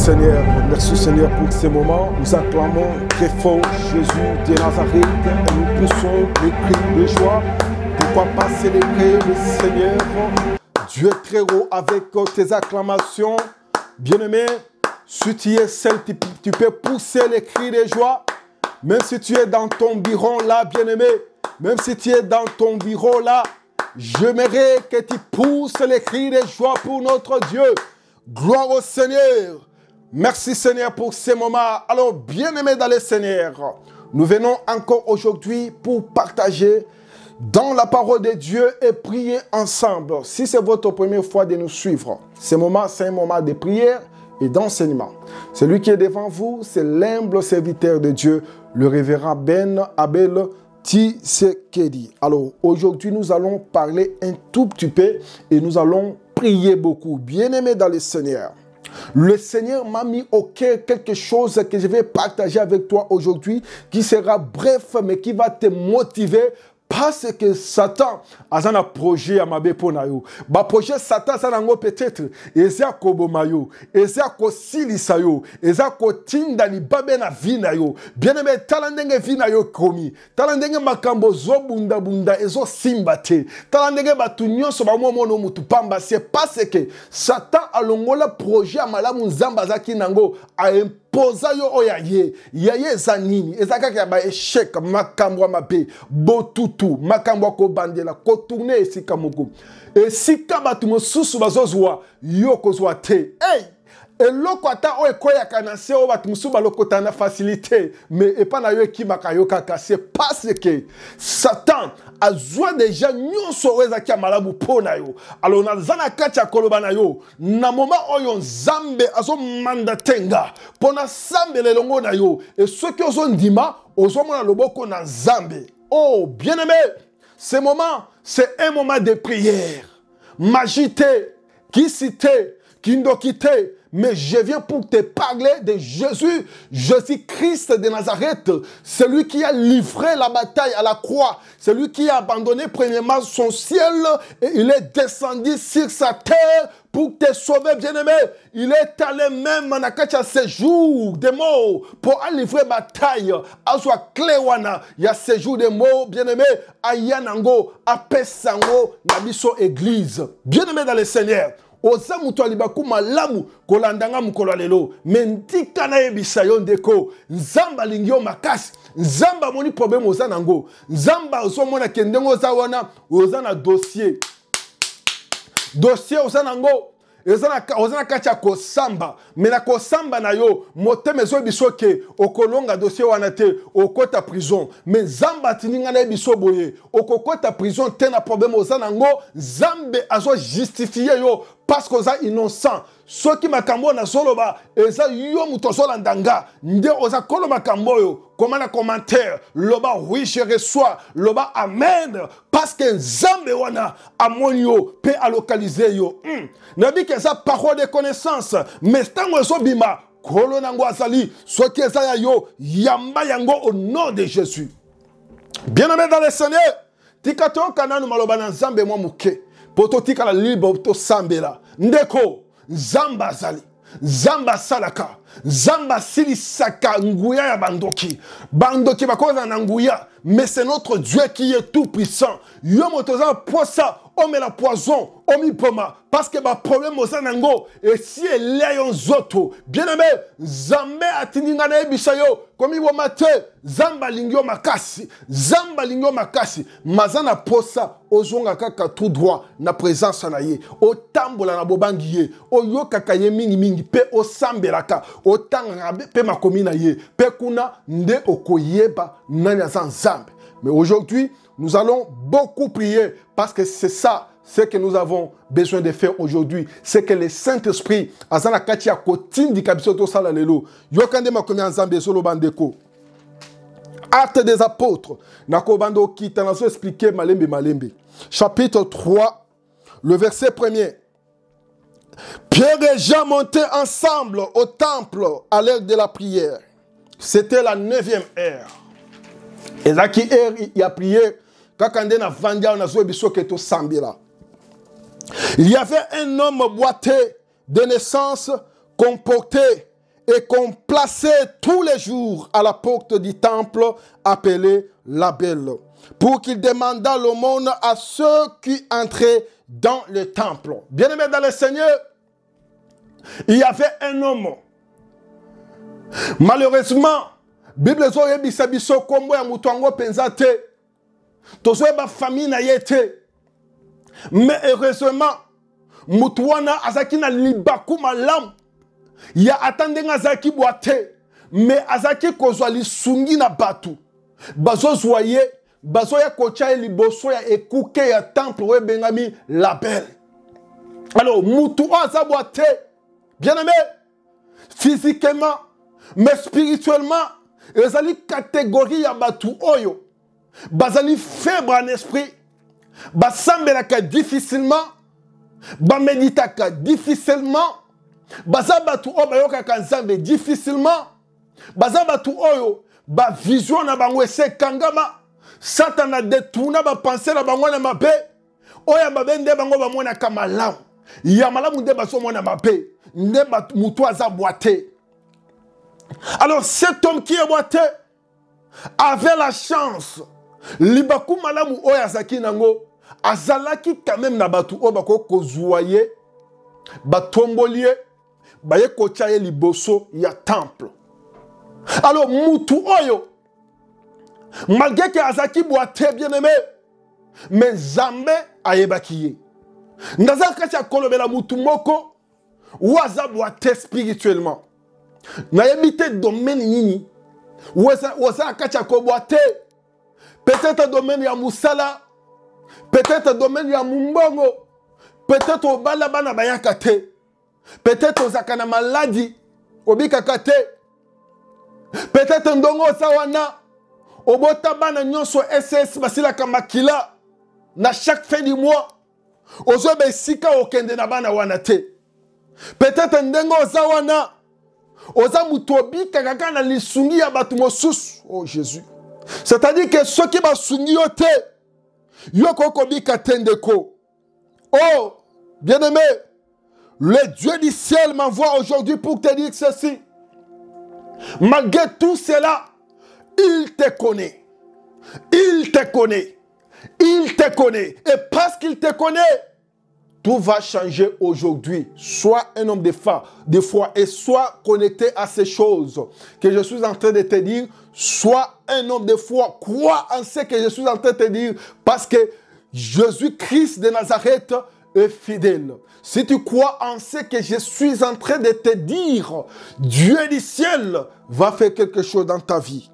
Merci Seigneur pour ces moments. Nous acclamons très fort Jésus de Nazareth et nous poussons les cris de joie. Pourquoi pas célébrer le Seigneur, Dieu très haut, avec tes acclamations. Bien-aimé, si tu es seul, tu peux pousser les cris de joie. Même si tu es dans ton bureau là, bien-aimé, même si tu es dans ton bureau là, j'aimerais que tu pousses les cris de joie pour notre Dieu. Gloire au Seigneur. Merci Seigneur pour ces moments. Alors, bien-aimés dans le Seigneur, nous venons encore aujourd'hui pour partager dans la parole de Dieu et prier ensemble. Si c'est votre première fois de nous suivre, ce moment, c'est un moment de prière et d'enseignement. Celui qui est devant vous, c'est l'humble serviteur de Dieu, le révérend Ben Abel Tshisekedi. Alors, aujourd'hui, nous allons parler un tout petit peu et nous allons prier beaucoup. Bien-aimés dans le Seigneur, le Seigneur m'a mis au cœur quelque chose que je vais partager avec toi aujourd'hui, qui sera bref, mais qui va te motiver. Parce que Satan a un projet à ma béponayo. Ba projet Satan ça nango peut-être eza kobomayo, eza ko silisayo, eza ko tinda ni babe na vinayo. Bien-aimé, talandenge vinayo komi. Talandenge makambo zo bunda bunda ezo simbate. Talandenge batu nyonso ba mono mutu pamba, c'est parce que Satan a longola projet à malamu nzamba zaki nango a posa yo oyaye yaye zanini ezaka ka ba échec makambo mabe botutu makambo ko bandela ko tourner esika moko esika batu mosusu bazozwa yo kozwa te eloko ata o ekoyaka na se o batu mosusu balokota na facilité mais epa na yo ekimaka yo kaka c'est parce que Satan azwa déjà nyonso wezaki malabu pona yo. Alors na zana kacha koloba na yo na moment oyo Nzambe azo mandatenga pona sambe le longo na yo et ceux qui ozo ndima ozo mona loboko na Nzambe. Oh bien-aimé, ce moment c'est un moment de prière. Magité, qui cité, qui ndokité. Mais je viens pour te parler de Jésus, Jésus-Christ de Nazareth, celui qui a livré la bataille à la croix, celui qui a abandonné premièrement son ciel et il est descendu sur sa terre pour te sauver, bien-aimé. Il est allé même en akacha séjour des morts pour aller livrer bataille. À soi Cléwana, il y a séjour des morts, bien-aimé, à Yanango, à Pesango, Nabiso Église. Bien-aimé dans le Seigneur. Oza mutu alibaku malamu kolandanga mukolo lelo mentika na yebisa yo ndeko Nzamba lingio makasi Nzamba moni problème oza nango Nzamba ozo mona kendengo oza wana oza na dossier oza nango ozana kacha kosamba mena kosamba na yo moteme zo biso ke okolonga dossier wana te okota prison mais Nzamba tininga na biso boye okokota prison te na problème ozana ngo Nzambe azo justifier yo parce que oza innocent ceux qui makambo na soloba eza yo muto solandanga nde oza kolo makambo yo comment na commentaire loba oui je reçois loba amen parce que Nzambe wana amoni yo pe a localiser yo nabi que ça parole de connaissance mais tango so bima kolo nango azali ceux qui eza yo yamba yango au nom de Jésus. Bien-aimé dans le Seigneur, tikato kananu maloba na Nzambe mwa muke poto tika la libre to sambela ndeko Nzamba zali Nzamba salaka Nzamba silisaka nguya ya bandoki bakoza na nguya mais c'est notre Dieu qui est tout puissant yo motoza poisa omela poison omipoma parce que ba problème osanango et si eleyon zoto bien-aimé Nzambe atininga na ebisa yo komi bo mate Nzamba lingio makasi mazana posa ozonga kaka tout droit na présence na ye otambola na bobangi ye oyoka kaye mingi pe osambelaka otanga pe makomi na ye pe kuna nde okoyeba nani aza Nzambe. Mais aujourd'hui nous allons beaucoup prier parce que c'est ça ce que nous avons besoin de faire aujourd'hui, c'est que le Saint-Esprit azana kati ya kotindi kabiso to sala lelo yokande makomi Nzambe solo bandeko. Actes des apôtres nako bando kita nazo expliquer malembe chapitre 3 le verset 1er. Pierre et Jean montaient ensemble au temple à l'heure de la prière. C'était la 9e heure. Et là qui il a prié kakande na vandia na zo biso keto sambira. Il y avait un homme boité de naissance qu'on portait et qu'on plaçait tous les jours à la porte du temple appelé la Belle, pour qu'il demandât l'aumône à ceux qui entraient dans le temple. Bien-aimés dans le Seigneur, il y avait un homme. Malheureusement, Bible zo yebisa biso kombo ya mutu ango penza te. Tozo ba famille na yete. Mais heureusement, mutu wana azaki na libaku malam. Ya atande nga azaki boite. Mais azaki kozwa lisungi na batu. Bazo zwaye, bazo ya kocha liboso ya ekuke ya temple we bengami la Belle. Alors mutu aza boite. Bien-aimé, physiquement, mais spirituellement, ezali catégorie ya batu oyo. Bazali faible en esprit. Basambelaka difficilement. Bameditaka difficilement. Baza batu oyo bayokaka nzambe difficilement. Baza batu oyo ba vision na bango ese kangama. Satan a détourné ba pensée na bango na mabe. Oya mabe nde bango ba mona kamalamu. Ya malamu nde baso mona mabe. Nde mutu aza boite. Alors cet homme qui est boité avait la chance. Libaku malamu oya zaki nango azalaki quand même na batu o bako kozwaye batombolie baye kochaye liboso ya temple. Alors mutu oyo malgré que azaki boité bien-aimé mais Zambé ayebakiye. Ndaza kacha kolobela mutu moko waza boité spirituellement. Na yebite domaine nini wasa kacha ko boite peut-être domaine ya musala, peut-être domaine ya mumbongo, peut-être obala bana bayaka te, peut-être ozakana maladie obika kate, peut-être ndongo sawana obota bana nyonso SS basila kamakila na chaque fin du mois ozo be sika okende na bana wana te, peut-être ndengo sawana oza mutobi kaka na lisungi ya batu mosusu. Oh Jésus. C'est-à-dire que ceux qui ba sungi yote yoko kobi katendeko. Oh, bien-aimé, le Dieu du ciel m'envoie aujourd'hui pour te dire ceci. Malgré tout cela, il te connaît. Il te connaît. Il te connaît. Et parce qu'il te connaît, tout va changer aujourd'hui. Sois un homme de foi et sois connecté à ces choses que je suis en train de te dire. Sois un homme de foi. Crois en ce que je suis en train de te dire parce que Jésus-Christ de Nazareth est fidèle. Si tu crois en ce que je suis en train de te dire, Dieu du ciel va faire quelque chose dans ta vie.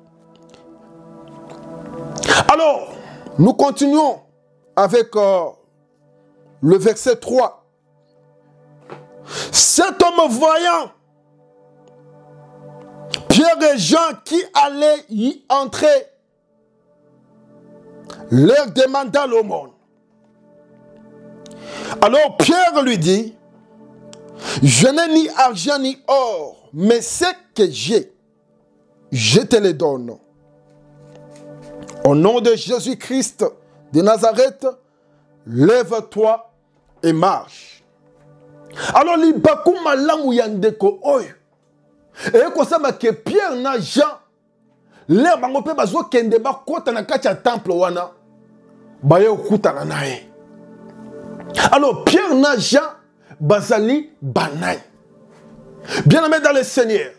Alors, nous continuons avec le verset 3. Cet homme voyant Pierre et Jean qui allaient y entrer, leur demanda l'aumône. Alors Pierre lui dit, je n'ai ni argent ni or, mais ce que j'ai, je te le donne. Au nom de Jésus-Christ de Nazareth, lève-toi et marche. Alors, li baku malamu yandeko oyo. Et ko sama ke Pierre na Jean, le bango pe bazo kende ba kota na kati ya temple wana, baye okutana naye. Alors, Pierre na Jean, bazali banay. Bien-aimés dans le Seigneur,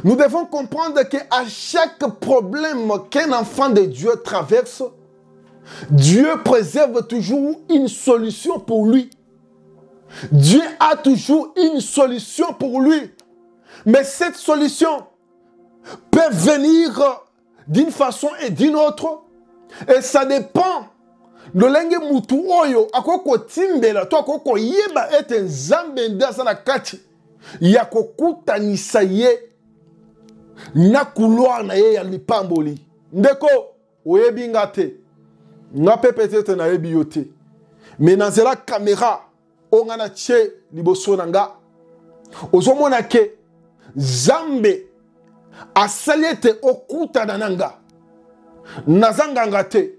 nous devons comprendre qu'à chaque problème qu'un enfant de Dieu traverse, Dieu préserve toujours une solution pour lui. Dieu a toujours une solution pour lui. Mais cette solution peut venir d'une façon et d'une autre. Et ça dépend de l'enge mutu oyo akoko timbela to akoko yeba ete nzambe ndasa na kati ya kokutanisa ye na couloir na ye ya lipamboli. Ndeko oyebi nga te. Nga pe peut-être na yebi yo te. Mais dans la caméra on a tché liboso nanga. Ozomona ke Zambe asalete okuta nanga. Nazanga te.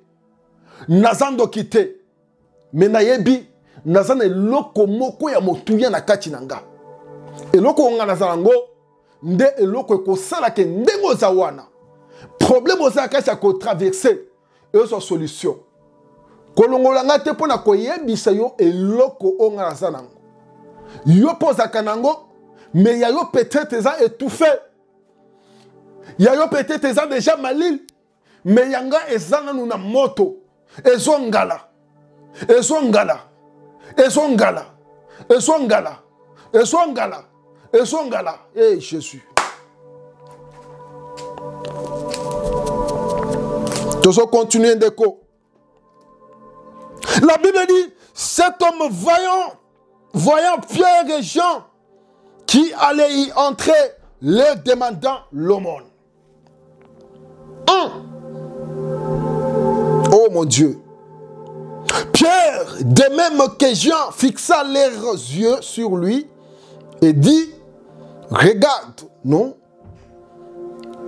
Nazando kite. Mais na yebi nazane loko moko ya motuya na kati nanga. eloko onga na zango nde eloko ekosala ke ndenge oza wana problème oza kati ya kotraverse ezo solution kolongola nga te mpona koyebisa yo eloko onga na zanango yo pozaka nango mais ya yo peut-être eza étouffé ya yo peut-être eza déjà malil mais yanga eza nanu na moto ezongala ezongala ezongala ezongala ezongala ezongala eh Jésus tozo continuer ndeko. La Bible dit cet homme voyant Pierre et Jean qui allaient y entrer, leur demandant l'aumône. Oh mon Dieu. Pierre, de même que Jean, fixa leurs yeux sur lui et dit, regarde, non?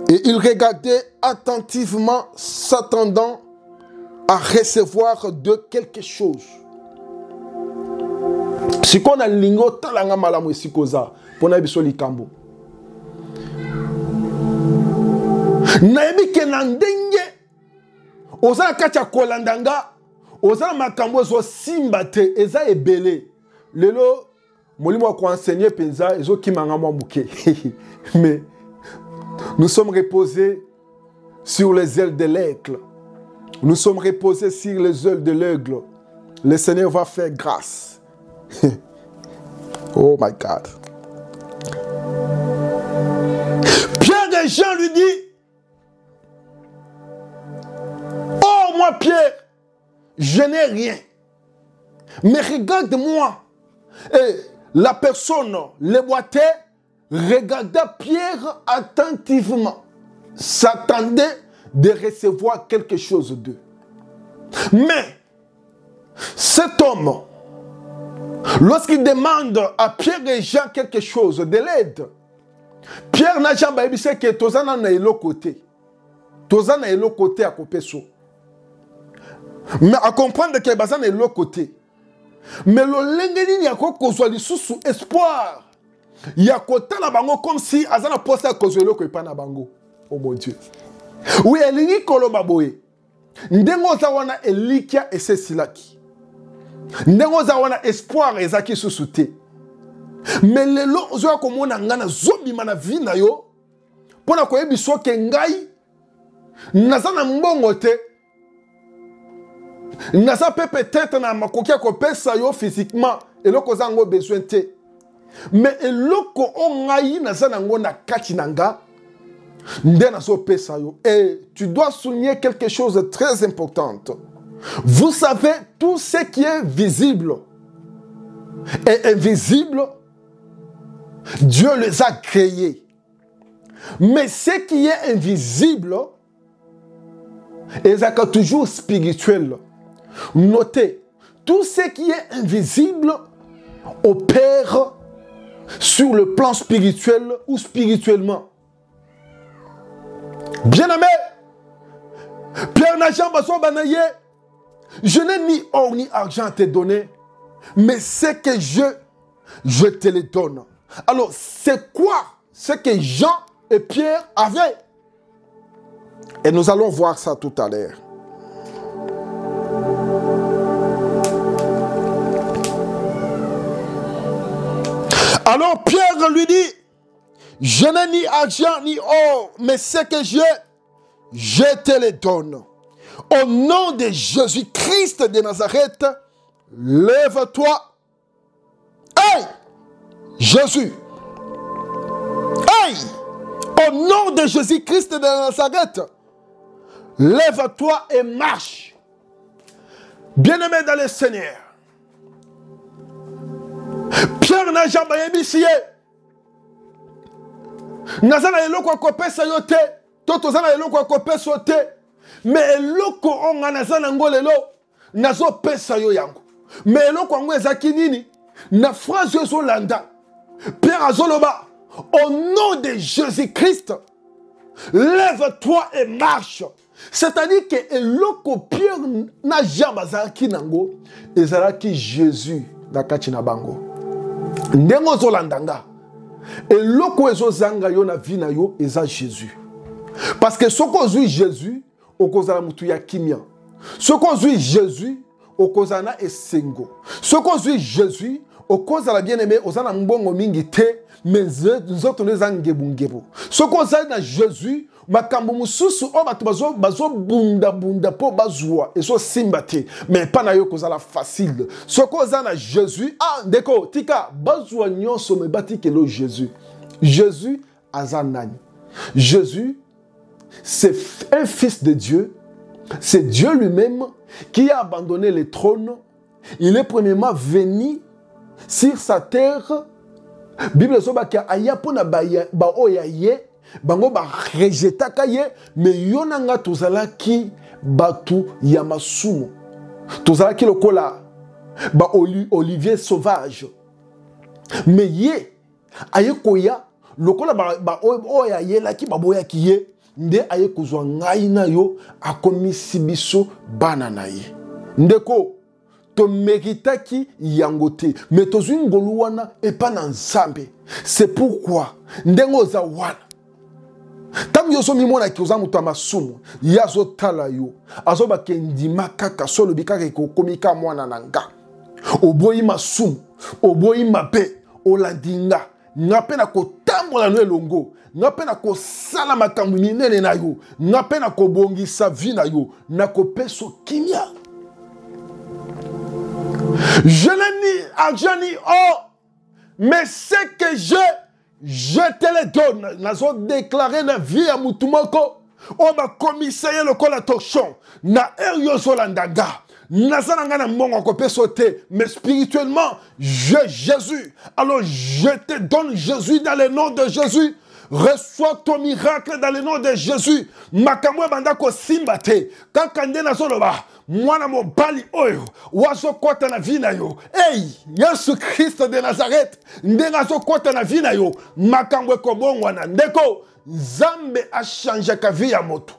Et il regardait attentivement, s'attendant à recevoir de quelque chose. Si on a lingo talanga malamu esikoza pona biso likambo. Nayebi ke na ndenge oza kacha kolandanga oza makambo zo simba te eza ebele. Lelo molimo ko enseigner penza ezo kimanga mwa muke. Mais nous sommes reposés sur les ailes de l'aigle. Nous sommes reposés sur les ailes de l'aigle. Le Seigneur va faire grâce. Oh my God. Pierre et Jean lui dit, oh moi Pierre, je n'ai rien. Mais regarde-moi. Et la personne, le boitait, regardait Pierre attentivement. S'attendait de recevoir quelque chose d'eux. Mais cet homme, lorsqu'il demande à Pierre et Jean quelque chose, de l'aide, Pierre n'a jamais dit que Tozana n'a l'autre côté. Tozana est l'autre côté à Kopeso. Mais à comprendre que Bazana est l'autre côté. Mais le lengeni yako kozwa lisusu espoir. Yakota na bango comme si azana poste à cause de l'autre pas na bango. Oh mon Dieu. Oui, elingi koloba boye. Ndengo za wana elikia ese silaki. Ndengo za wana espoir ezaki susute. Mais lelo ozoya komona ngana zobima na vie na yo. Pona koyebiso ke ngai nazana mbongo te. Naza peut-être na makokia ko pesa yo physiquement eloko zango besoin te. Mais eloko ongai nazana ngo na kati nanga. Et tu dois souligner quelque chose de très important. Vous savez, tout ce qui est visible et invisible, Dieu les a créés. Mais ce qui est invisible est toujours spirituel. Notez, tout ce qui est invisible opère sur le plan spirituel ou spirituellement. Bien-aimé, Pierre n'a jamais banaye. Je n'ai ni or ni argent à te donner, mais ce que je te le donne. Alors, c'est quoi ce que Jean et Pierre avaient? Et nous allons voir ça tout à l'heure. Alors Pierre lui dit, je n'ai ni argent ni or, mais ce que j'ai, je te le donne. Au nom de Jésus-Christ de Nazareth, lève-toi. Hey! Jésus. Hey! Au nom de Jésus-Christ de Nazareth, lève-toi et marche. Bien-aimé dans le Seigneur, Pierre n'a jamais émissé. Nazana eloko akopesa yo te, toto zana eloko akopesa te, mais eloko onga nazana ngolelo nazo pesa yo yango. Mais eloko ngo ezaki nini? Na phrase yo landa. Pierre azoloba, au nom de Jésus-Christ, lève-toi et marche. C'est-à-dire que eloko Pierre na jamais zaki nango, ezalaki Jésus na kati na bango. Ndengo zolandanga. Et loko ezo zanga yo na vie na yo eza Jésus. Parce que ce qu'on dit Jésus, au kozala mutu ya kimia. Ce qu'on dit Jésus, au kozana esengo. Ce qu'on dit Jésus, au kozala bien-aimé, ozana mbongo mingi te, mais nous autres nous angebungebo. Ce qu'on dit na Jésus, makambo mususu o batu bazo bunda po bazwa et so simbate mais pas na yo kozala facile. Ce qu'on dit na Jésus, ah ndeko tika bazwa nyonso me bati ke lo Jésus. Jésus azanani. Jésus c'est un fils de Dieu, c'est Dieu lui-même qui a abandonné le trône. Il est premièrement venu sur sa terre. Bible soba ki aya pona ba oya ye bango ba rejeta kaye mais yonanga tozala ki batu ya masumu. Tozala ki lokola ba olivier sauvage. Mais ye aye koya lokola ba oya ye la ki baboya ki ye. Nde aye kuzwa ngai na yo akomisi biso bana na ye. Ndeko to méritaki yangote mais tozwi ngolu wana epa na nzambe. C'est pourquoi ndengo za wana tam yo so mimona ki oza mutu amasumu yazo tala yo azo bakendima kaka solo bikaka kokomika mwana nanga oboyi masumu oboyi mabe olandinga ngape na kotambola no elongo ngape na kosala makambo minene na yo ngape na kobongisa vie na yo na kopeso kimia. Je n'ai ni argent ni or, mais ce que je te le donne. Nous avons déclaré la vie à Moutoumoko. On m'a commissaire le col à Torchon. Na Eriozolandaga. Nazananga na mongo kopé sauter. Mais spirituellement, Jésus. Alors je te donne Jésus dans le nom de Jésus. Reçois ton miracle dans le nom de Jésus. Makamwe bandako simbate. Kakande na soloba. Mwana mobali oyo wazo kota na vie na yo. Hey, Yesu Christ de Nazareth ndenga zo kota na vie na yo makambo kobongwa na ndeko Nzambe a changé ka vie ya moto.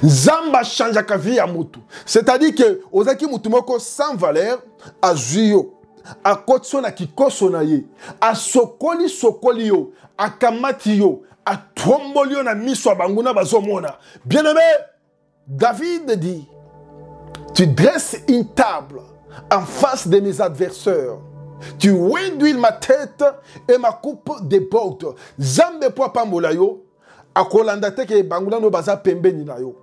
Nzambe a changé ka vie ya moto. C'est-à-dire que ozaki mutu moko sans valeur azuyo akotso na kikoso na ye sokoli yo akamati yo atomboli yo na miso banguna bazomona. Bien-aimé, David dit: tu dresses une table en face de mes adversaires. Tu réduis ma tête et ma coupe déborde. Zambe po pambola yo akolanda te ke bangula no baza pembeni na yo.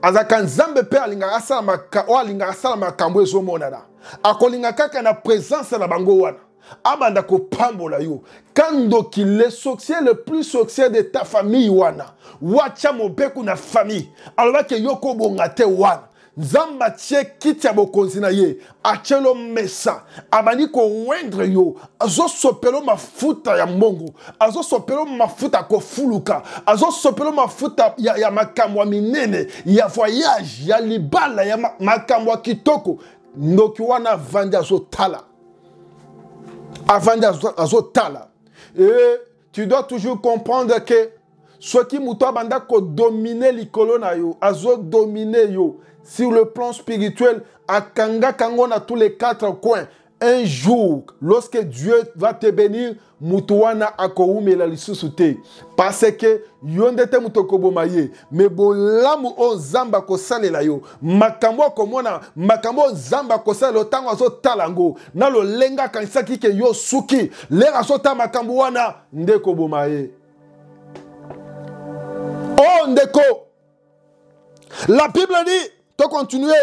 Azaka nzambe pe alinga asala makambo ezomona na. Akolinga kaka na présence na bango wana. Abanda ko pambola yo. Kando ki le succès le plus succès de ta famille wana. Wacha mobeku na famille. Alors que yoko bonga te wana. Nzamba tche kitia bokonzi na ye achelo mesa abani ko wendre yo azo sopelo mafuta ya mbongo azo sopelo mafuta ko fuluka azo sopelo mafuta ya makamwa minene ya voyage ya libala ya makamwa kitoko ndoki wana vanda azo tala avanda azo tala. Et tu dois toujours comprendre que ce qui muto banda ko dominer likolo na yo azo dominer yo. Sur le plan spirituel, à Kanga Kangon à tous les quatre coins, un jour, lorsque Dieu va te bénir, Mutuana Akoume la lissusute. Parce que yondete mutokobo maye, mais bolamu on zamba ko sale la yo. Makambo komona, makambo zamba ko sale otango azo talango. Na lo lenga kansaki ke yo suki, lera sota makambo wana ndeko bomaye. Oh ndeko. La Bible dit, to continuer.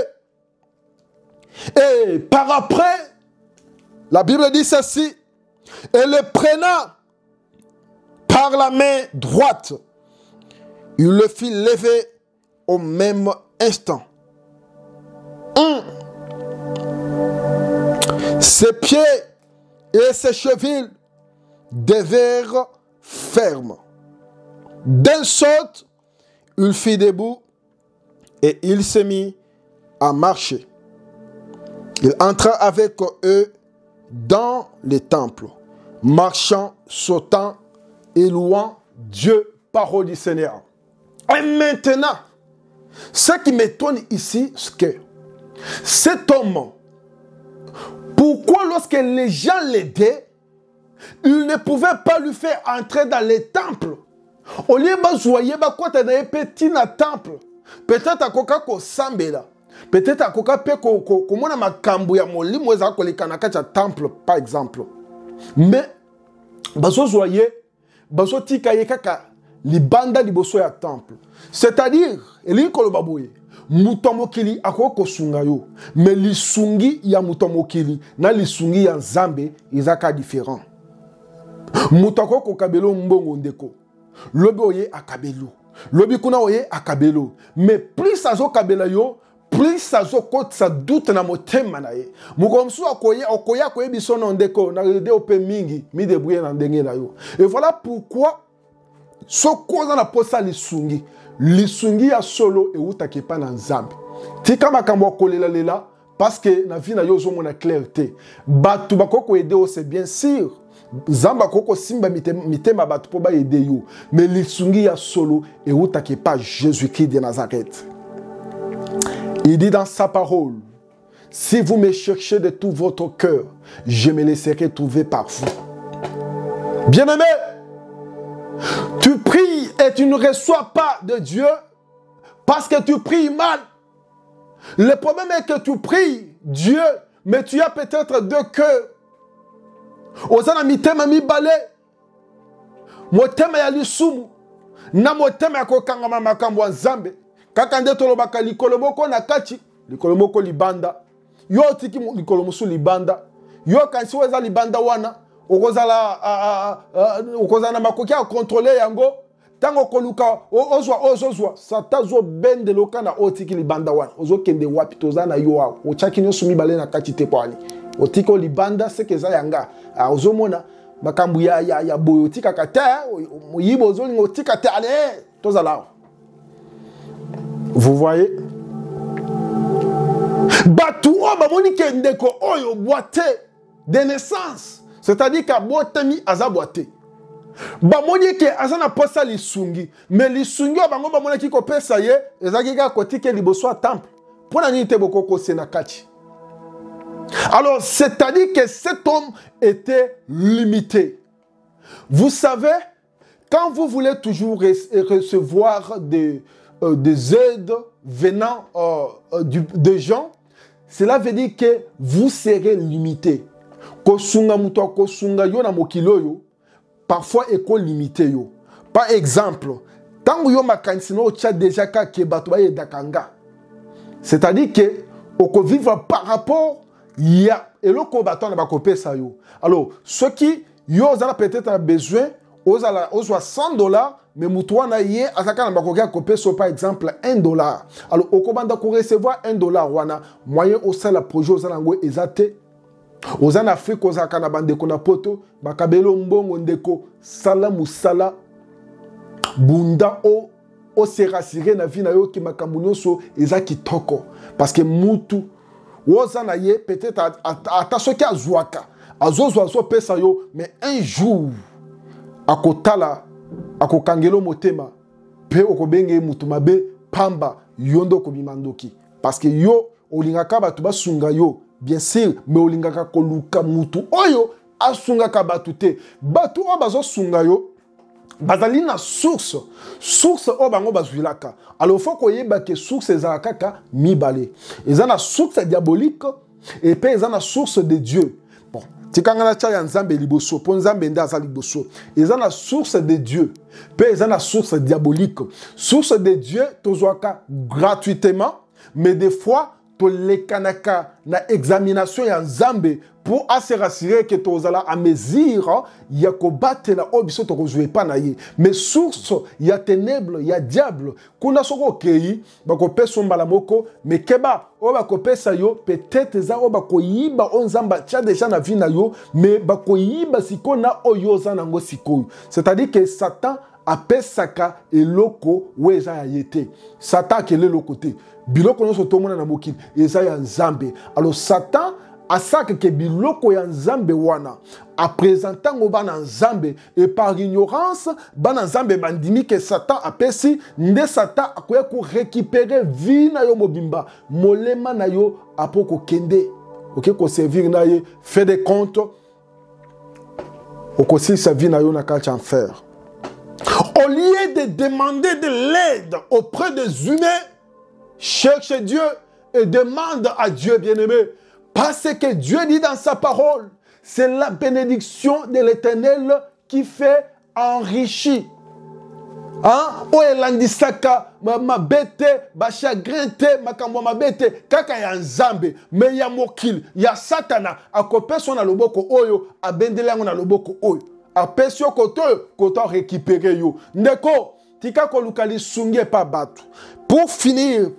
Et par après, la Bible dit ceci, et le prenant par la main droite, il le fit lever au même instant. Ses pieds et ses chevilles devinrent fermes. D'un saut, il fit debout et il se mit à marcher. Il entra avec eux dans les temples, marchant, sautant et louant Dieu, parole du Seigneur. Et maintenant, ce qui m'étonne ici, c'est que cet homme, pourquoi lorsque les gens l'aidaient, il ne pouvait pas lui faire entrer dans les temples. Au lieu de jouer, petit na temple. Peut-être à koka ko sambela. Peut-être à koka pe ko mona makambu ya molimo eza ko likanaka cha temple par exemple. Mais baso joyer, baso tika ye kaka libanda liboso ya temple. C'est-à-dire, eli ko lobaboye. Mutomokili akoko sunga yo. Mais lisungi ya mutomokili na lisungi ya Nzambe izaka différent. Mutako kabelo mbongo ndeko. Lobi oye akabelo. Lobi kuna oye akabelo. Mais plus azo kabela yo, plus azo kote sa doute na motema na ye. Mukomsu okoya koye bisono ndeko na rede ope mingi mi debrouiller na ndenge na yo. Et voilà pourquoi so koza na posa lisungi. Lisungi ya solo e utake pa na Nzambe. Tika makambo kolela lela parce que na vie na yo zo mona clarté. Batu bakoko aider o c'est bien sûr. Zamba koko simba mitema batu po ba aider yo. Mais lisungi ya solo e utake pa Jésus-Christ de Nazareth. Il dit dans sa parole, si vous me cherchez de tout votre cœur, je me laisserai trouver par vous. Bien-aimé, tu pries et tu ne reçois pas de Dieu parce que tu pries mal. Le problème est que tu pries Dieu, mais tu as peut-être deux cœurs. Ozana mitema mibale. Motema ya lisumu. Na motema ya kokangama makambo Nzambe. Kaka nde tolobaka likolo moko na kati, likolo moko libanda. Yo tiki likolo musu libanda. Yo kansi weza libanda wana. Okozala makoki a contrôler yango tango koluka ozwa sata zo bende lokana otiki libanda wana ozo kende wapi tozana yo wa ochaki nyoso mibale na kati te kwani otiko libanda sekeza yanga ozomona makambu ya boyotika kata moyibo ozolinga otika te ale tozala. Vous voyez, batu ba moni kendeko oyo boite de naissance. C'est-à-dire qu'à botami aza boite. Ba moni ke aza na posa lisungi, mais lisungi ba bango ba moni ki ko pesa ye, ezaki ka kotike liboso a temple. Pona ni te boko ko senakati. Alors, c'est-à-dire que cet homme était limité. Vous savez, quand vous voulez toujours recevoir des aides venant de gens, cela veut dire que vous serez limité. Kosunga muto kosunga yo na mokilo yo parfois eko limité yo. Par exemple, tango yo makanisi no cha déjà ka ke bato ba yedakanga. C'est-à-dire que oko vivre par rapport ya eloko bato na bakopesa yo. Alors, ceux qui yo zala peut-être besoin ozala 100 $, mais mutuana ye azaka na bakoka kopeso par exemple $1. Alors, okobanda ko recevoir $1 wana moyen osala projet ozala ngo ezate. Ozana Afrique ozaka na bandeko na poto bakabelo mbongo ndeko sala musala bunda o se rassurer na vie na yo ki makambu nyonso eza kitoko parce que mutu ozana ye peut-être ata soki azwaka azo pesa yo mais un jour akotala akokangelo motema pe okobenge mutu mabe pamba yondo kobimandoki parce que yo olingaka batu basunga yo. Bien sûr, mais olingaka koluka mutu oyo asungaka batu te. Batu o bazo sunga yo bazali na source o bango bazwilaka. Alors faut koyeba ke source ezalaka kaka mibale. Eza na source diabolique et puis eza na source de Dieu. Bon, tikanga na cha ya Nzambe liboso, po Nzambe nda za liboso. Eza na source de Dieu. Puis eza na source diabolique. Source de Dieu tozwaka gratuitement, mais des fois to lekanaka na examination ya Nzambe pour se rassurer que tozala a mesure ya kobate na obiso to kozwe pa na ye. Mais source ya ténèbres ya diable kuna soko kei bakopesa mbala moko mais keba o bakopesa yo peut-être za o bakoyiba on Nzamba tia déjà na vie na yo mais bakoyiba sikona oyo za nango sikoyo. C'est-à-dire que Satan apesaka eloko weza ya yete. Satan kele lokote biloko nyonso tomona na mokili eza ya Nzambe. Alors Satan asaka ke biloko ya Nzambe wana a présentant bana Nzambe et par ignorance bana Nzambe bandimi ke Satan apesi nde Satan akoya ko récupérer vie na yo mobimba molema na yo apoko kende OK ko servir na ye fait des comptes Okosi sa vie na yo na kati en fer. Au lieu de demander de l'aide auprès des humains, cherche Dieu et demande à Dieu bien-aimé. Parce que Dieu dit dans sa parole, c'est la bénédiction de l'Éternel qui fait enrichir. Hein? O elandisaka ma bete ba chagrin te makambo ma bete kaka ya nzambe me ya mokili ya satana akopesa na loboko oyo abendele yango na loboko oyo apesio koto récupérer yo ndeko tika ko lukali sungie pa batu. Pour finir,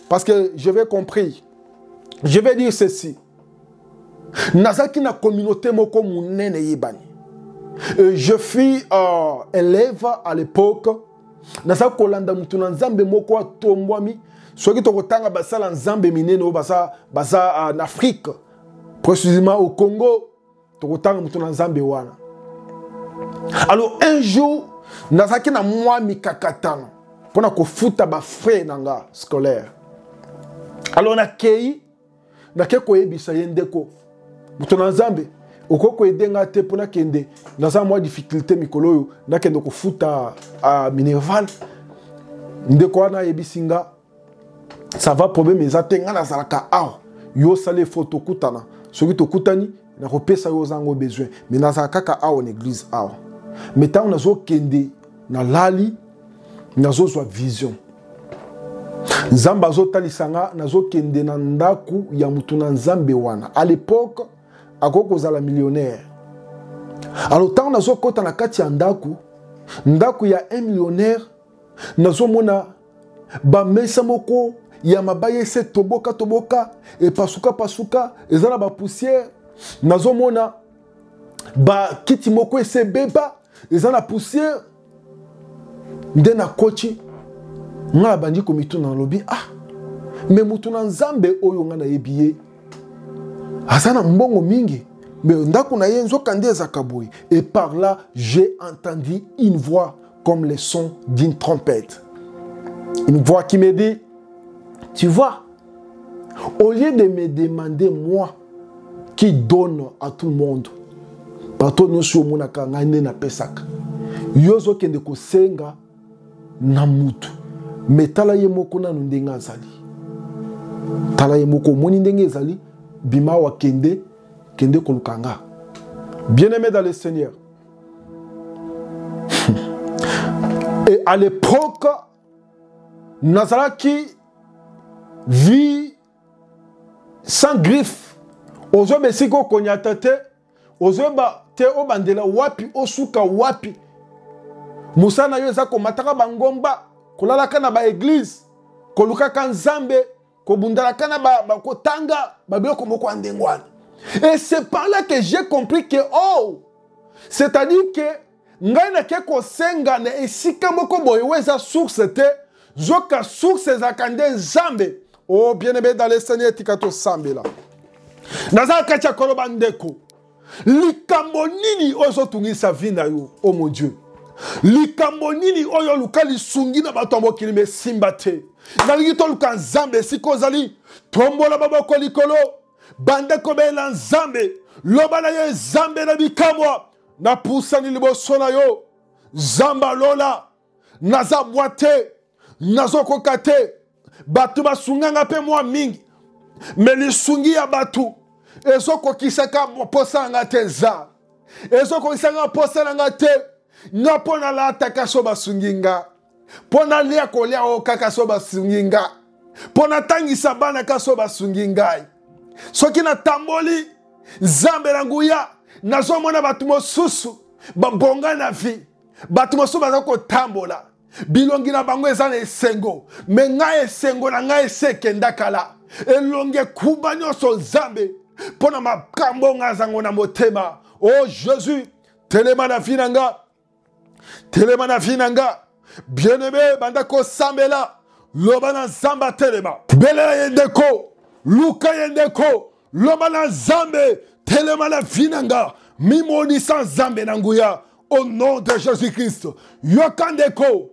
parce que je vais compris, je vais dire ceci. Nazaki na communauté moko munene yibani. Je fus élève à l'époque. Nasa kolanda mutu na nzambe moko atombwami soki tokotanga basala nzambe minene basa en Afrique, précisément au Congo, tokotanga mutu na nzambe wana. Alors un jour nazaki na mwa mikakatano pona kofuta ba frère nanga scolaire. Alors nakei koyebisa yendeko mutu na nzambe okoko edenga te pona kende naza mwa difficulté mikolo yo nakende kofuta Minerval ndeko wana yebisinga ça va problème ezatenga na zalaka aw yo sale photo kutana soki to kutani na kopesa yo zango besoin mais na zalaka ka aw en église aw mais tant nazo kende na lali nazo zwa vision nzamba zo talisanga nazo kende na ndaku ya mutu na nzambe wana à l'époque akoko zala millionnaire. Alors tant nazo kota na kati ya ndaku ya un millionnaire nazo mona ba mesa moko ya mabaye se toboka et pasuka ezala ba poussière nazo mona ba kiti moko ese beba ezala poussière ndena kochi nga bandi ko mitu na lobi mais mutu na nzambe oyo nga na yebiye Asana mbongo mingi, mais ndako na yenzo kande zakaboui. Et par là, j'ai entendu une voix comme le son d'une trompette. Une voix qui me dit, tu vois, au lieu de me demander moi, qui donne à tout le monde, bato nyonso monaka ngane na pesaka. Yozo kende ko senga na mutu. Mais tala ye moko na ndenga zali. Tala ye moko moni ndenge zali. Bima wa kende kolukanga. Bien-aimé dans le Seigneur. Et à l'époque, Nazaraki vit sans griffe. Ozo besiko konyatate, ozo ba te obandela wapi osuka wapi. Musa na yo ezako mataka bangomba, kolalaka na ba église, kolukaka nzambe. Et c'est par là que j'ai compris que c'est-à-dire que ngai na ke ko senga na esika moko boye weza source te zoka source za kande nzambe. Oh bien-aimé dans le Seigneur tikato sambela. Naza kacha koloba ndeko. Likambo nini ozo tungisa vie na yo, oh mon Dieu. Likambo nini oyo lukali sungi na bato mokili me simba te. Nalingi to luka nzambe siko zali tombola baboko likolo bande kobela nzambe loba na ye nzambe na bikamwa na pusani liboso na yo zamba lola naza boite nazo kokate batu basunganga pe mwa mingi me lisungi ya batu ezoko kisaka posa nga te za ezoko kisanga posa nga te na pona la takaso basunginga pona lia kolia o kaka so basunginga pona tangisa bana kaso basungingai soki na tamboli nzambe na nguya nazo mona batu mosusu babonga na vi batu mosusu bazako tambola bilongi na bango eza na esengo me ngai esengo na ngai esekenda kala elonge kuba nyonso nzambe pona makambo nga zango na motema. Oh Jésus, telema na vinanga, telema na vinanga. Bien-aimé, bandako sambela, lobana zamba telema. Bela yendeko, luka yendeko, lobana zambe, telema na vinanga, mimoni sans zambe nanguya, au nom de Jésus-Christ. Yokandeko,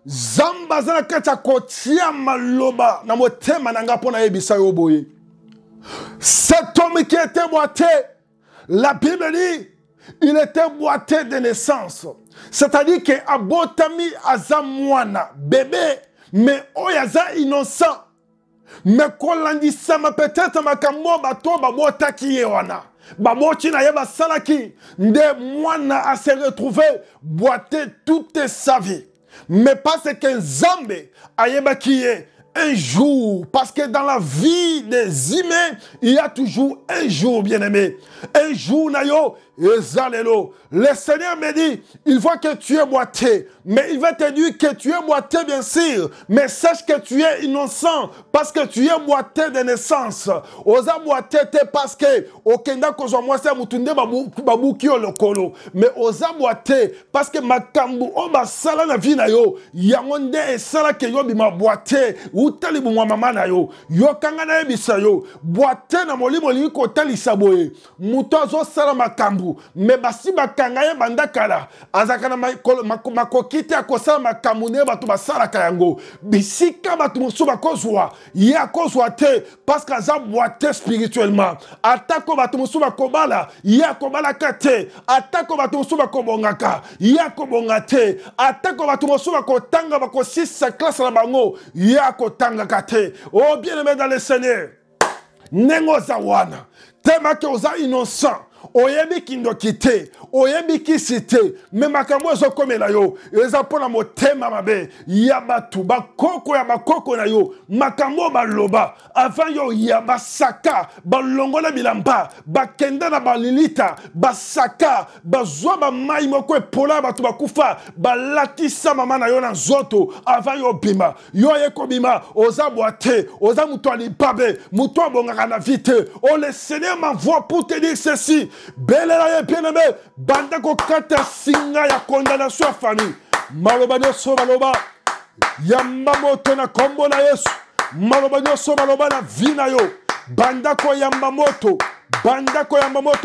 zamba zana kacha kotia maloba, na motema nanga pona yebisa yoboye. Cet homme qui était moité, la Bible dit, il était boité de naissance. C'est-à-dire que abotami aza mwana, bébé, mais oyaza innocent. Mais kolandisama peut-être makambo bato babotaki yewana. Baboti na yeba salaki, nde mwana a se retrouvé boité toute sa vie. Mais parce que Nzambe a yeba qui est un jour, parce que dans la vie des humains, il y a toujours un jour, bien-aimé. Un jour, nayo, ezalelo. Le Seigneur me dit, il faut que tu es boité. Mais il va te dire que tu es boité, bien sûr. Mais sache que tu es innocent, parce que tu es boité de naissance. Oza boité parce que, okenda kozwa mwasa mutunde babuki o lokolo. Mais oza boité parce que makambu o basala na vie na yo, yangonde esala ke yo bima boité. Utali bumwa mama na yo, yo kanga na ebisa yo, boite na molimo li ko tali saboye, muto zo sala makambu, me basi bakanga ye bandakala, azaka na makokite akosala makambu ne batu basala kayango, bisika batu musu bakozwa, ya kozwa te, parce que za boite spirituellement, atako batu musu bakobala, ya kobala kate, atako batu musu bakobongaka, ya kobongate, atako batu musu bakotanga bakosisa classe la bango, ya tanga kate. Oh bien-aimé dans le Seigneur, nengo zawana, tema ke oza innocent, oyebi kindo kite, oyebi kisite, me makambo zo komela yo, eza pona motema mabe, yabatu, bakoko ya bakoko na yo, makambo baloba, avant yo yabasaka, balongola bilamba, bakenda na balilita, basaka, bazwa ba mai moko epola batu bakufa, balatisa mama na yo na zoto, avant yo bima, yo yeko bima, oza boite, oza muto alibabe, muto abongaka na vite, oh le Seigneur m'envoie pour te dire ceci, belela ye bien-aimé, banda ko kata singa ya condamnation à famille. Maloba nyoso maloba, yamba moto na kombo na Yesu. Maloba nyoso maloba na vina yo. Banda ko yamba moto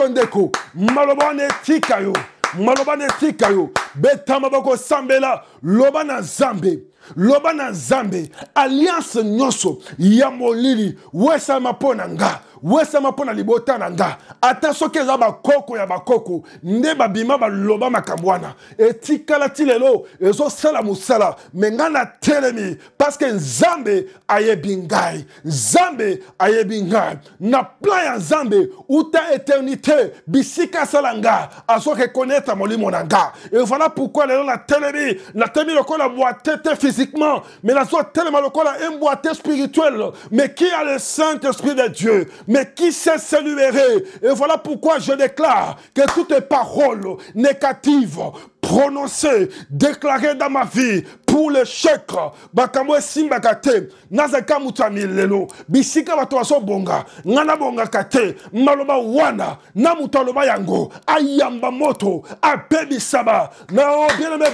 ndeko. Maloba netika yo. Maloba netika yo. Betama bako sambela, loba na Zambe. Loba na Zambe, alliance nyoso, yamolili, wesa mapona nga. Wesa mapona libota nanga. Attention ke za bakoko ya bakoko. Nde babima baloba makambwana. Etika la tilelo. Ezo sala musala. Mengana telemi. Parce que Nzambe aye bingai. Nzambe aye bingai. Na plan ya Nzambe. Uta éternité. Bisika salanga. Aso reconnaître molimo nanga. Et voilà pourquoi la telemi. La telemi le la boîte physiquement. Mais la so telema le la boîte spirituelle. Mais qui a le Saint-Esprit de Dieu? Mais qui sait se libérer? Et voilà pourquoi je déclare que toutes les paroles négatives prononcées, déclarées dans ma vie pour le chèque, bakamwe simbakate, nazaka mutami lelo, bisika batoaso bonga, ngana bonga kate, maloba wana, na mutaloba yango, ayamba moto, apebi saba, na bien aimé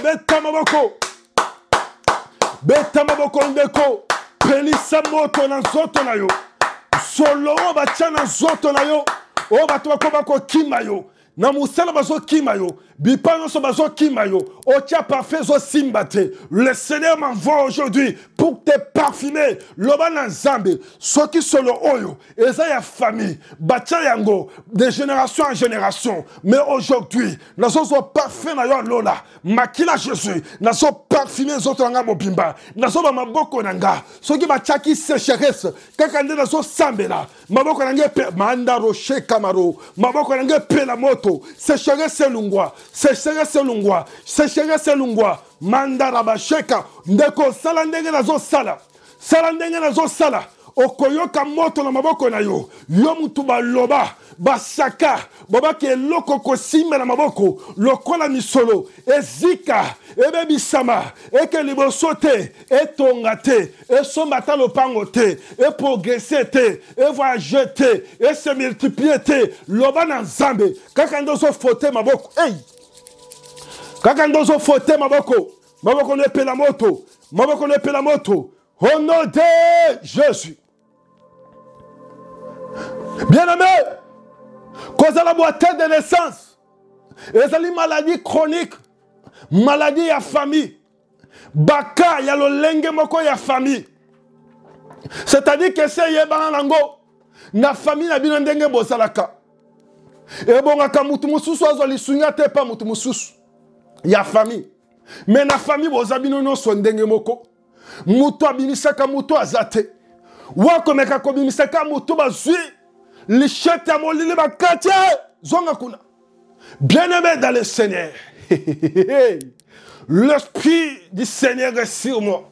beta maboko, ndeko, pelisa moto na zoto na yo. Solo oba chana zoto na yo, oba tuwa kobako kima yo, na musala bazo kima yo, bipano so bazo kima yo, otia parfait zo simbate. Le Seigneur m'envoie aujourd'hui pour te parfumer. Loba na Nzambe, soki solo oyo, eza ya famille, bacha yango, de génération en génération. Mais aujourd'hui, nazo so parfait na yo lola, makila Jésus, nazo parfumé zoto nga mobimba, nazo ba maboko nanga, soki bachaki sécheresse, kakande nazo sambela, maboko nange pe, manda roche kamaro, maboko nange pe la moto, sécheresse lungwa, sécheresse lungwa, manda rabasheka, ndeko sala ndenge nazo sala, okoyoka moto na maboko na yo, yo mutu baloba, basaka, baba ke loko kosimba na maboko, lokola misolo, ezika, ebebisama, eke liboso te, etonga te, esombata lopango te, progresser te, voyager te, se multiplier te, loba na Nzambe, kaka ndozo fote maboko, hey! Kaka ndozo fote maboko, maboko ne pe la moto, au nom de Jésus. Bien-aimé, cause la boîte de naissance, et une maladie chronique, maladie ya famille, baka ya lo lenge moko ya famille. C'est-à-dire que c'est yeba nango, na famille na bino ndenge bosalaka. Et bon, quand mutu mususu azo lisunya te pa mutu mususu. Ya famille. Mais na famille bo zabino no so ndenge moko. Mutu abimisaka mutu azate. Wako meka ko bimisaka mutu bazui. Lichete ya molili bakati zonga kuna. Bien-aimé dans le Seigneur. L'Esprit du Seigneur est sur moi.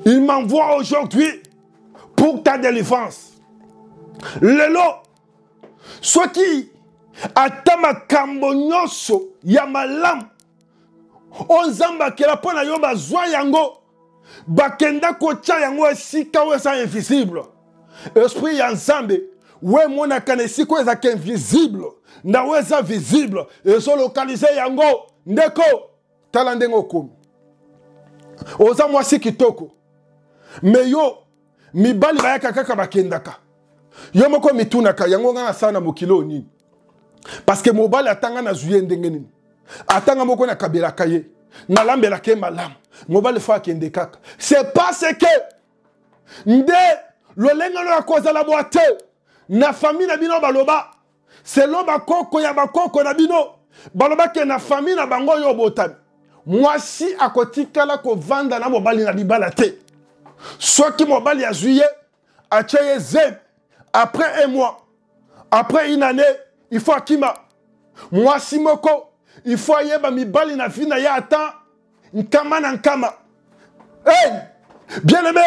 Il m'envoie aujourd'hui pour ta délivrance. Lelo, ce qui atama kambonyoso ya malam, onzamba kela pona yo bazwa yango, bakenda kocha yango esika wesa invisible. Esprit ya nzambe, we mona kanesi ko eza invisible, na wesa visible, ezo localiser yango, ndeko, talandengo komi. Oza mwasi kitoko. Me yo, mibali bayaka kaka bakendaka. Yo moko mitunaka, yango ngana sana mokilo nini. Parce que mobali atanga na zuye ndenge nini. Atanga moko na kabela kaye. Na lambela ke malam. Mobali fa kende kaka. C'est parce que nde lolenga lo akoza la boite. Na famille na bino baloba. C'est lo bakoko ya bakoko na bino. Baloba ke na famille na bango yo botami. Mwasi akotikala ko vanda na mobali na libala te. Soit qui mobali a juillet, a tchaye zeb, après un mois, après une année, il faut akima. Moi simoko, il faut yeba mi bali na fina ya atan, nkama na nkama. Hey, bien aimé,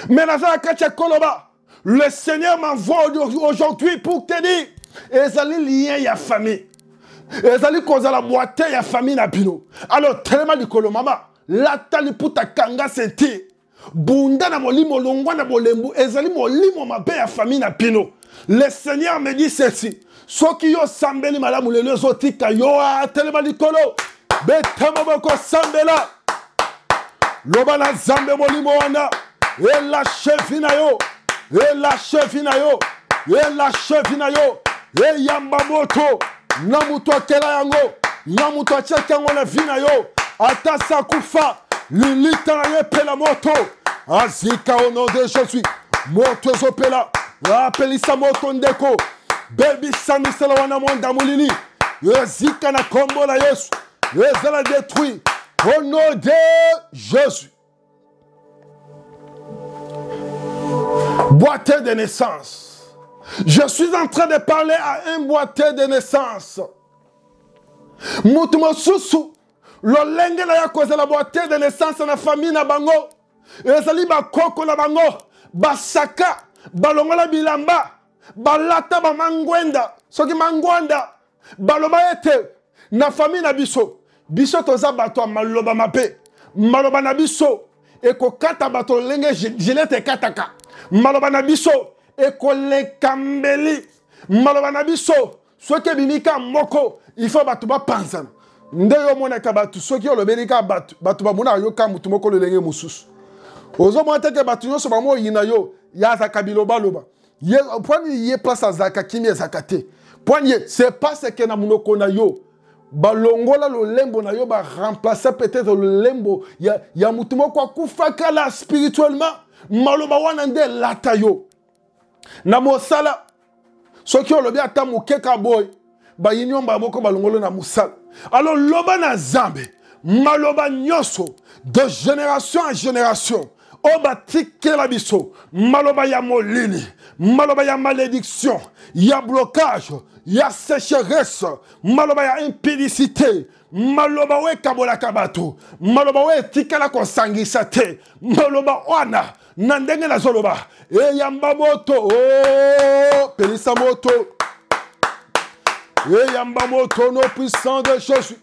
mais na kacha koloba, le Seigneur m'envoie aujourd'hui pour te dire, ezali lien ya famille. Ezali koza la boite ya famille na bino. Alors tellement di kolomama, la tali puta kanga senti. Bunda na molimo longwa na bolembu ezali molimo mabe ya famille na pino. Le Seigneur me dit ceci. Soki yo sambeli malamu lelo zotika yo atelema likolo. Betamo boko sambela. Loba na zambe molimo wana. E la chefina yo. E la chefina yo. E la chefina yo. E yamba moto. Na muto akela yango. Na muto acheka yango na vina yo. Atasa kufa. Lilita na ye pela moto. Azika au nom de Jésus. Moto zopela. Apelisa moto ndeko. Baby sami sala wana monda mulili. Azika na kombo na Yesu. Ezala détruit. Au nom de Jésus. Boîtier de naissance. Je suis en train de parler à un boîtier de naissance. Mutumo susu. Lolenge na ya koza la boîtier de naissance na famille na bango. Ezali ba koko na bango. Basaka. Balongola bilamba. Balata ba mangwenda. Soki mangwanda. Baloba ete. Na famille na biso. Biso toza bato maloba mape. Maloba na biso. Eko kata bato lenge jilete kataka. Maloba na biso. Eko le kambeli. Maloba na biso. Soki bimika moko. Il faut bato ba panzana. Ndeyo mona kabatu soki olobelika batu ba mona yo ka mutu moko lolenge mususu ozo mona teke batu nyonso ba mo yina yo ya za kabiloba loba ye point ye place azaka kimi ezakate point ye c'est parce que na munoko na yo ba longola lo lembo na yo ba remplacer peut-être le lembo ya mutu moko akufa kala spirituellement maloba wana nde lata yo na mosala soki olobi ata mukeka boy ba yinyomba moko balongolo na musala. Alors loba na zambe maloba nyoso de génération en génération oba tikela biso maloba ya molili maloba ya malédiction ya blocage ya sécheresse maloba ya impudicité maloba we kabola kabato maloba we tikela kosangisa te maloba wana na ndenge na zoloba e yamba moto oh pelisa moto. Et yamba moto no puissant de Jésus.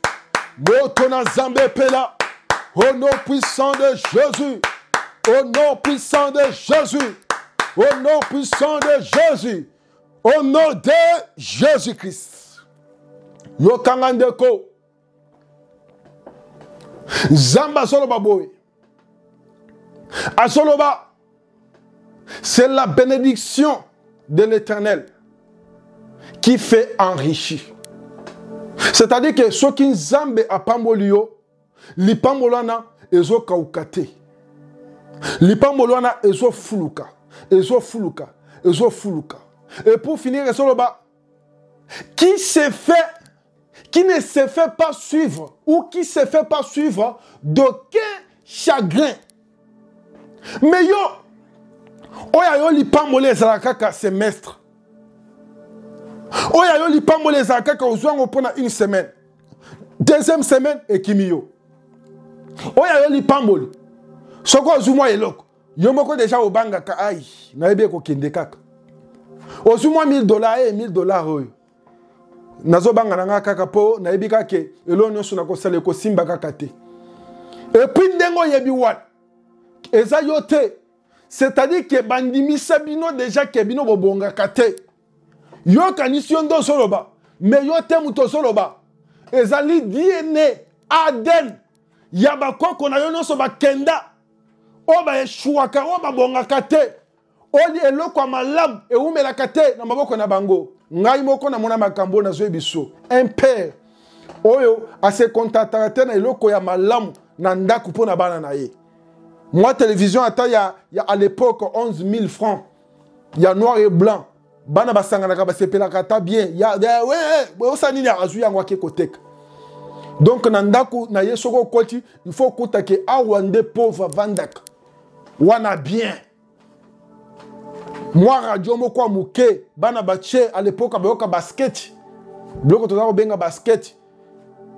Moto na zambe pela. Au nom puissant de Jésus. Au nom puissant de Jésus. Au nom puissant de Jésus. Au nom de Jésus-Christ. Yo kangandeko. Zamba soloba boy. A soloba. C'est la bénédiction de l'Éternel qui fait enrichir. C'est-à-dire que ceux qui nzambe a pambolio, li pambolana ezo kaukate. Li pambolana ezo fuluka, ezo fuluka, ezo fuluka. Et pour finir, ezo loba, qui ne se fait pas suivre ou qui se fait pas suivre d'aucun chagrin. Mais yo, oya yo lipambole ezalaka kaka semestre. Oya yo lipambole ezalaka kaka ozwango pona une semaine. Deuxième semaine ekimi yo. Oya yo lipambole. Soko ozumwa eloko. Yo moko déjà obangaka ai, na yebe ko kende kaka. Ozumwa $1000 et $1000 oyo. Nazo banga nanga kaka po na yebi kaka elo nyonso na kosala ko simba kaka te. Et puis ndengo yebi wana. Eza yo te. C'est-à-dire que bandimisa bino déjà ke bino bobonga kate. Yo kanisi ndo soloba, mais yo te muto soloba. Ezali DNA ADN. Yaba koko na yo nyonso ba kenda. Oba eshuaka oba bonga kate. Oli eloko malamu e umela kate na maboko na bango. Ngai moko na mona makambo na zo biso. Un père oyo ase contacter na eloko ya malamu na ndaku pona bana na ye. Moi télévision ata ya à l'époque 11 000 francs. Il y a noir et blanc. Bana basanga na ka basepela kata bien. Ya ouais, osani ya azu yango ke kotek. Donc na ndaku na ye soko koti, il faut kutake awande pauvre vandak. Wana bien. Moi radio moko muke bana bache à l'époque abayoka basket. Bloko toza benga basket.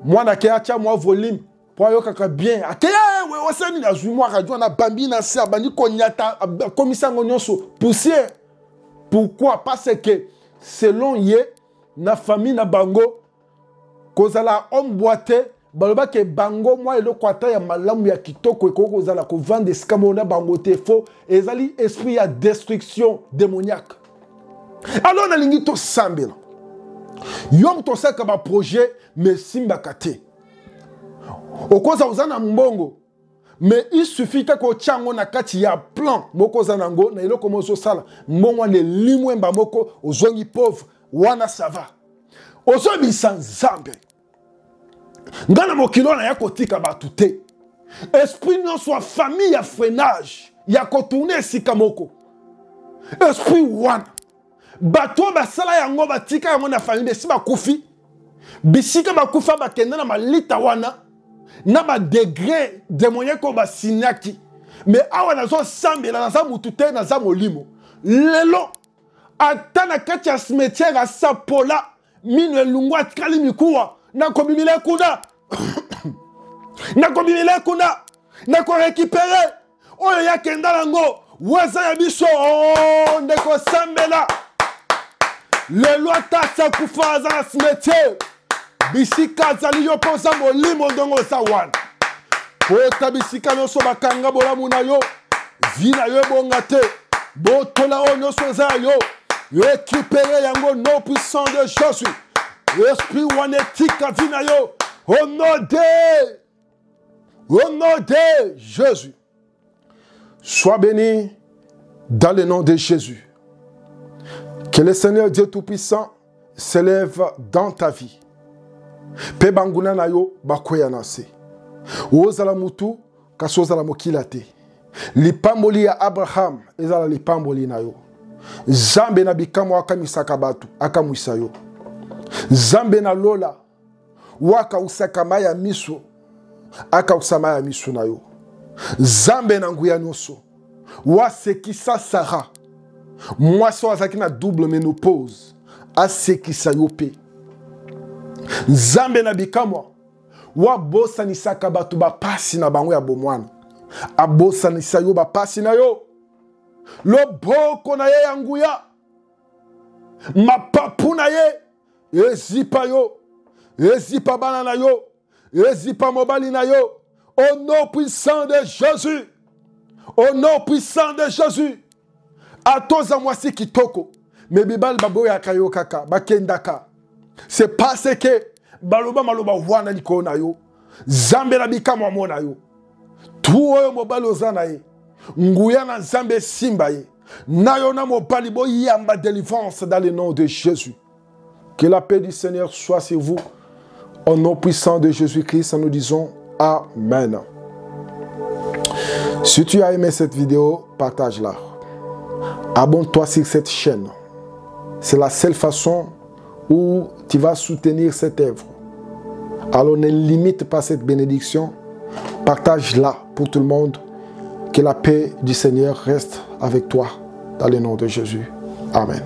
Moi na ke acha moi volume pour yoka bien. Akaya we osani na zui moi radio na bambi na sa bani konyata komisango nyonso poussière. Pourquoi? Parce que selon ye na famille na bango kozala homme boité baloba ke bango moi eloko ata ya malamu ya kitoko ekoko kozala ko vendre escamo na bango te faux ezali esprit ya destruction démoniaque. Alors na lingi to sambela yom to saka ba projet mais simba kate okoza uzana mbongo mais il suffit que chango na kati ya plan moko zanango na eloko mozo sala mbongo ne limwemba moko ozongi pauvre wana ça va ozobi sans zambe. Ngana mokilo na ya kotika batu te. Esprit non soit famille ya freinage. Ya kotourner sika moko. Esprit wana. Bato basala yango batika yango na famille besi bakufi. Bisika bakufa bakenda na malita wana. Na ba degré démoniaque ba sinaki. Mais awa nazo sambela na za mutu te na za molimo. Lelo ata na kati ya cimetière sapola mino lungwa kali mikuwa. Nako bimile kuna nako bimile kuna nako récupérer oyo ya kenda lango waza ya biso ndeko sambela le loi tasa kufa za cimetière bisika zali yo posa molimo ndongo sa wana pota bisika no so bakanga bolamu na yo vina yo bonga te botola onyo so za yo récupérer yango no puissant de Jésus. Esprit wanétique a vina yo au nom de Jésus. Sois béni dans le nom de Jésus. Que le Seigneur Dieu Tout-Puissant s'élève dans ta vie. Pe banguna na yo bakoya nase. Ozala mutu kasozala mokila te. Lipamboli ya Abraham ezala lipamboli na yo. Zambe na bikamo akamisaka batu akamwisa yo. Zambe na lola waka usakama ya miso aka usama ya miso na yo. Zambe na nguya nyonso wasekisa Sarah mwaso azaki na double ménopause asekisa yo pe. Zambe na bikamwa wabosanisaka batu bapasi na bango ya bomwana abosanisa yo bapasi na yo. Loboko na ye ya nguya mapapu na ye ezipa yo, ezipa bana na yo, ezipa mobali na yo. Au nom puissant de Jésus, au nom puissant de Jésus. Atoza mwasi kitoko, me bibal babo ya kayo kaka, bakendaka. C'est parce que baloba maloba wana liko na yo, zambe na bikama mona yo. Tu oyo mobali ozana ye, nguya na zambe simba ye. Na yo na mobali bo yamba délivrance dans le nom de Jésus. Que la paix du Seigneur soit sur vous. Au nom puissant de Jésus-Christ, nous disons Amen. Si tu as aimé cette vidéo, partage-la. Abonne-toi sur cette chaîne. C'est la seule façon où tu vas soutenir cette œuvre. Alors ne limite pas cette bénédiction. Partage-la pour tout le monde. Que la paix du Seigneur reste avec toi. Dans le nom de Jésus. Amen.